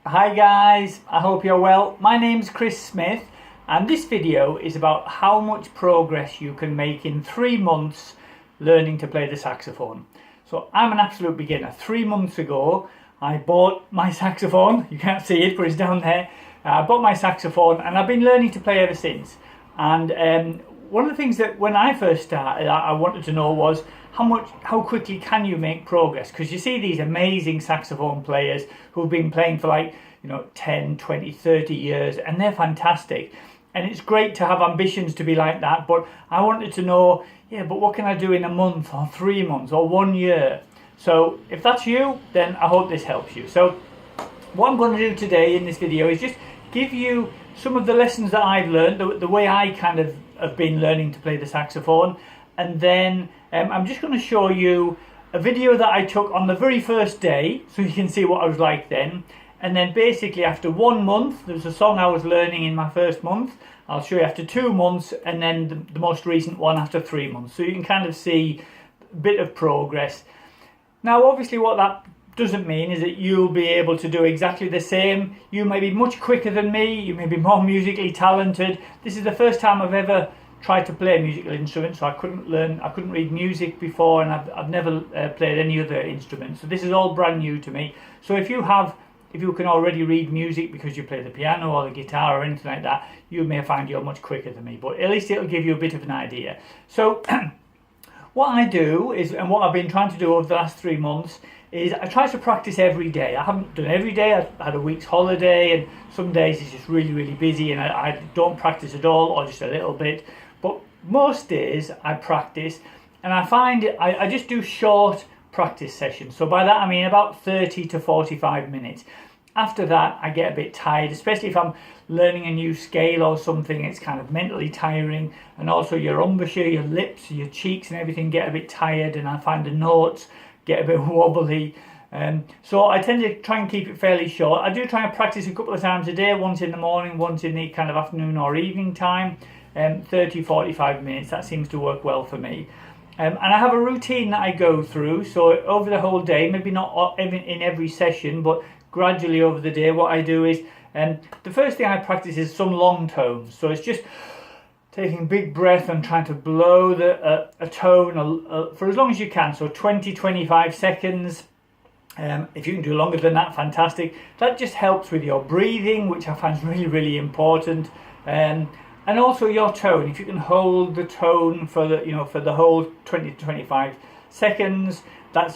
Hi guys, I hope you're well. My name's Chris Smith and this video is about how much progress you can make in 3 months learning to play the saxophone. So I'm an absolute beginner. 3 months ago I bought my saxophone. You can't see it but it's down there. I bought my saxophone and I've been learning to play ever since. And one of the things that when I first started I wanted to know was how quickly can you make progress, because you see these amazing saxophone players who've been playing for 10, 20, 30 years and they're fantastic, and it's great to have ambitions to be like that, but I wanted to know, but what can I do in a month or 3 months or 1 year? So if that's you, then I hope this helps you. So what I'm going to do today in this video is just give you some of the lessons that I've learned, the way I kind of have been learning to play the saxophone, and then I'm just going to show you a video that I took on the very first day so you can see what I was like then. And then basically after 1 month, there was a song I was learning in my first month. I'll show you after 2 months, and then the most recent one after 3 months. So you can kind of see a bit of progress. Now obviously what that doesn't mean is that you'll be able to do exactly the same. You may be much quicker than me, you may be more musically talented. This is the first time I've ever tried to play a musical instrument, so I couldn't read music before, and I've never played any other instrument, so this is all brand new to me. So if you can already read music because you play the piano or the guitar or anything like that, you may find you're much quicker than me, but at least it'll give you a bit of an idea. So what I do is, and what I've been trying to do over the last 3 months, is I try to practice every day. I haven't done every day. I had a week's holiday, and some days it's just really busy and I don't practice at all or just a little bit. But most days I practice, and I find I just do short practice sessions. So by that I mean about 30 to 45 minutes. After that I get a bit tired, especially if I'm learning a new scale or something. It's kind of mentally tiring, and also your embouchure, your lips, your cheeks and everything get a bit tired, and I find the notes get a bit wobbly. So I tend to try and keep it fairly short. I do try and practice a couple of times a day, once in the morning, once in the kind of afternoon or evening time. 30-45 minutes, that seems to work well for me. And I have a routine that I go through, so over the whole day, maybe not in every session, but gradually over the day, what I do is, the first thing I practice is some long tones. So it's just taking a big breath and trying to blow a tone for as long as you can, so 20-25 seconds. If you can do longer than that, fantastic. That just helps with your breathing, which I find is really important. And also your tone. If you can hold the tone for the whole 20-25 seconds,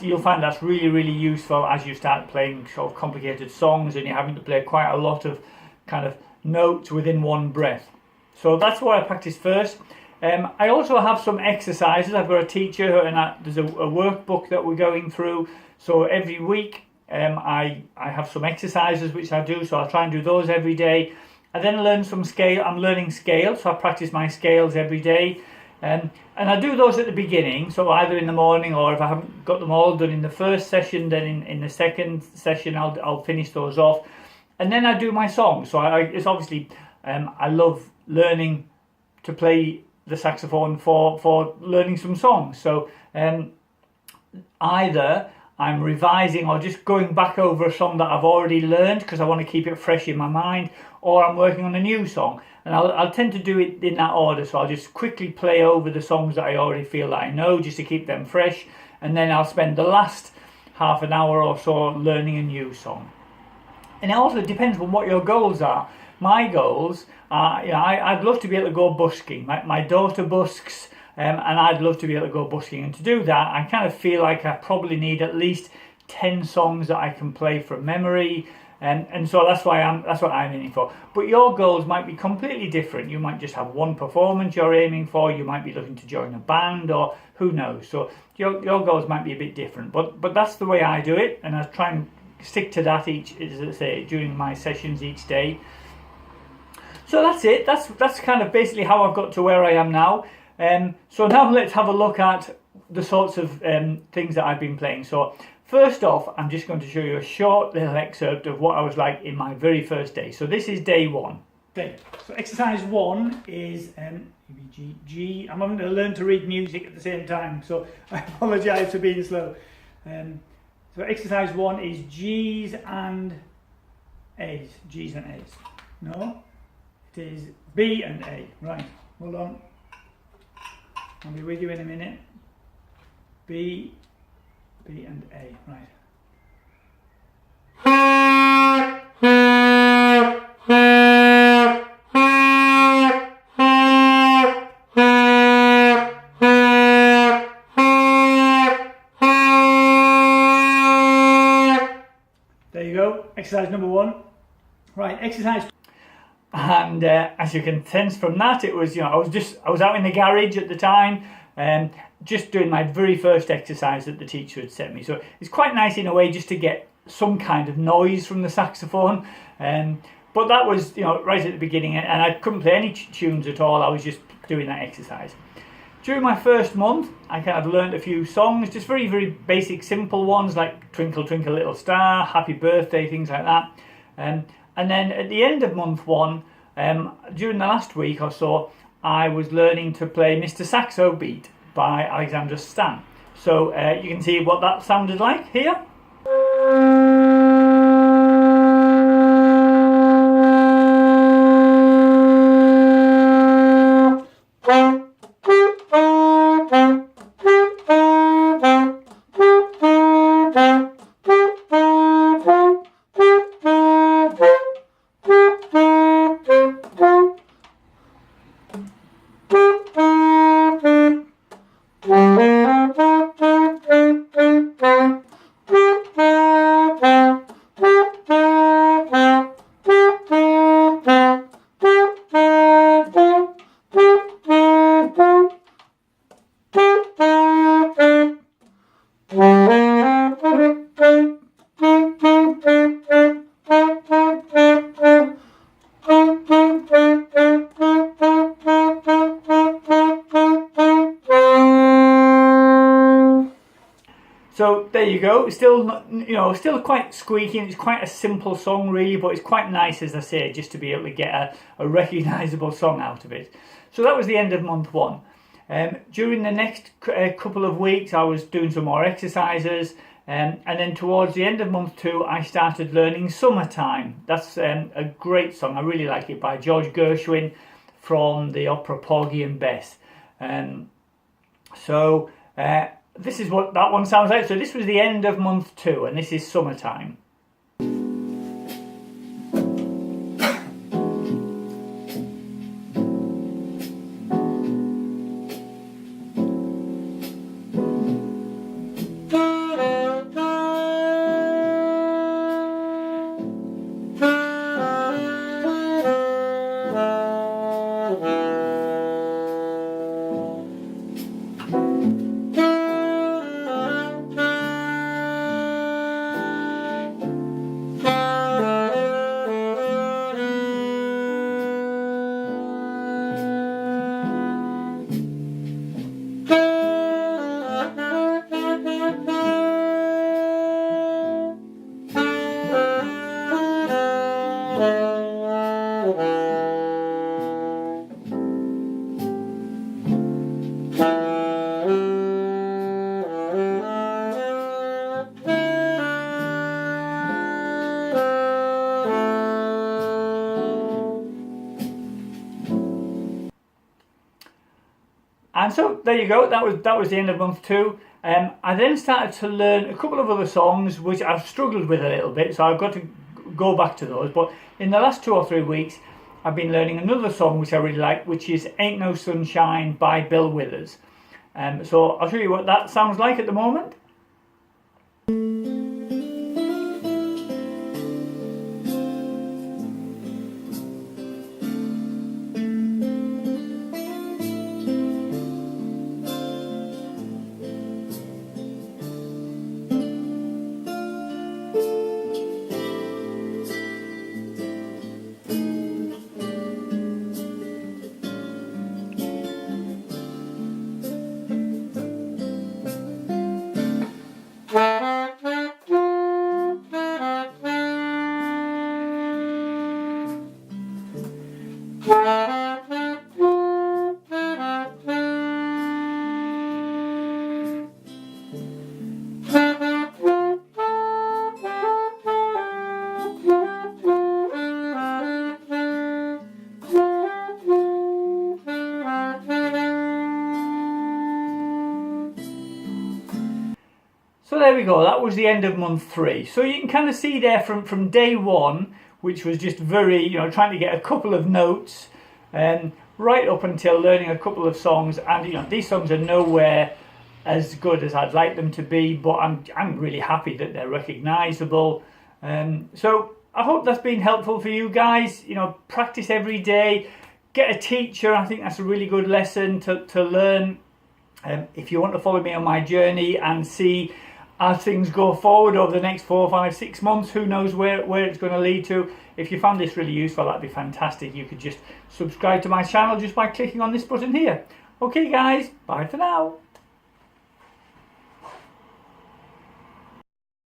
you'll find that's really useful as you start playing sort of complicated songs and you're having to play quite a lot of kind of notes within one breath. So that's what I practice first. I also have some exercises. I've got a teacher, and there's a workbook that we're going through. So every week I have some exercises which I do. So I'll try and do those every day. I then learn some scale. I'm learning scales, so I practice my scales every day. And I do those at the beginning, so either in the morning, or if I haven't got them all done in the first session, then in the second session I'll finish those off. And then I do my songs. So it's obviously, I love learning to play the saxophone for learning some songs. So either I'm revising or just going back over a song that I've already learned because I want to keep it fresh in my mind, or I'm working on a new song, and I'll tend to do it in that order. So I'll just quickly play over the songs that I already feel that I know, just to keep them fresh, and then I'll spend the last half an hour or so learning a new song. And it also depends on what your goals are. My goals are, I'd love to be able to go busking. My daughter busks, and I'd love to be able to go busking. And to do that, I kind of feel like I probably need at least 10 songs that I can play from memory. And so that's what I'm aiming for. But your goals might be completely different. You might just have one performance you're aiming for. You might be looking to join a band, or who knows. So your goals might be a bit different. But that's the way I do it, and I try and stick to that as I say, during my sessions each day. So that's it. That's kind of basically how I've got to where I am now. So now let's have a look at the sorts of things that I've been playing. So first off, I'm just going to show you a short little excerpt of what I was like in my very first day. So this is day one. Okay, so exercise 1 is G. I'm having to learn to read music at the same time, so I apologise for being slow. So exercise 1 is G's and A's, G's and A's. No, it is B and A. Right, hold on. I'll be with you in a minute. B and A, right. There you go, exercise number 1. Right, exercise. And as you can sense from that, it was, I was out in the garage at the time, just doing my very first exercise that the teacher had set me. So it's quite nice in a way just to get some kind of noise from the saxophone. But that was, right at the beginning, and I couldn't play any tunes at all. I was just doing that exercise. During my first month, I kind of learned a few songs, just very, very basic, simple ones like Twinkle, Twinkle, Little Star, Happy Birthday, things like that. And then at the end of month 1, during the last week or so, I was learning to play Mr. Saxo Beat by Alexander Stan. So you can see what that sounded like here. So there you go. Still, still quite squeaky. It's quite a simple song, really, but it's quite nice, as I say, just to be able to get a recognisable song out of it. So that was the end of month 1. During the next couple of weeks, I was doing some more exercises, and then towards the end of month 2, I started learning Summertime. That's a great song. I really like it, by George Gershwin from the opera Porgy and Bess. This is what that one sounds like. So this was the end of month 2, and this is Summertime. And so there you go, that was the end of month 2. I then started to learn a couple of other songs which I've struggled with a little bit, so I've got to go back to those. But in the last 2 or 3 weeks, I've been learning another song which I really like, which is Ain't No Sunshine by Bill Withers. So I'll show you what that sounds like at the moment. there we go, that was the end of month 3. So you can kind of see there from day 1, which was just very, trying to get a couple of notes, right up until learning a couple of songs. And these songs are nowhere as good as I'd like them to be, but I'm really happy that they're recognisable. So I hope that's been helpful for you guys. Practice every day, get a teacher. I think that's a really good lesson to learn. If you want to follow me on my journey and see as things go forward over the next 4, 5, 6 months, who knows where it's going to lead to. If you found this really useful, that'd be fantastic. You could just subscribe to my channel just by clicking on this button here. Okay guys, bye for now.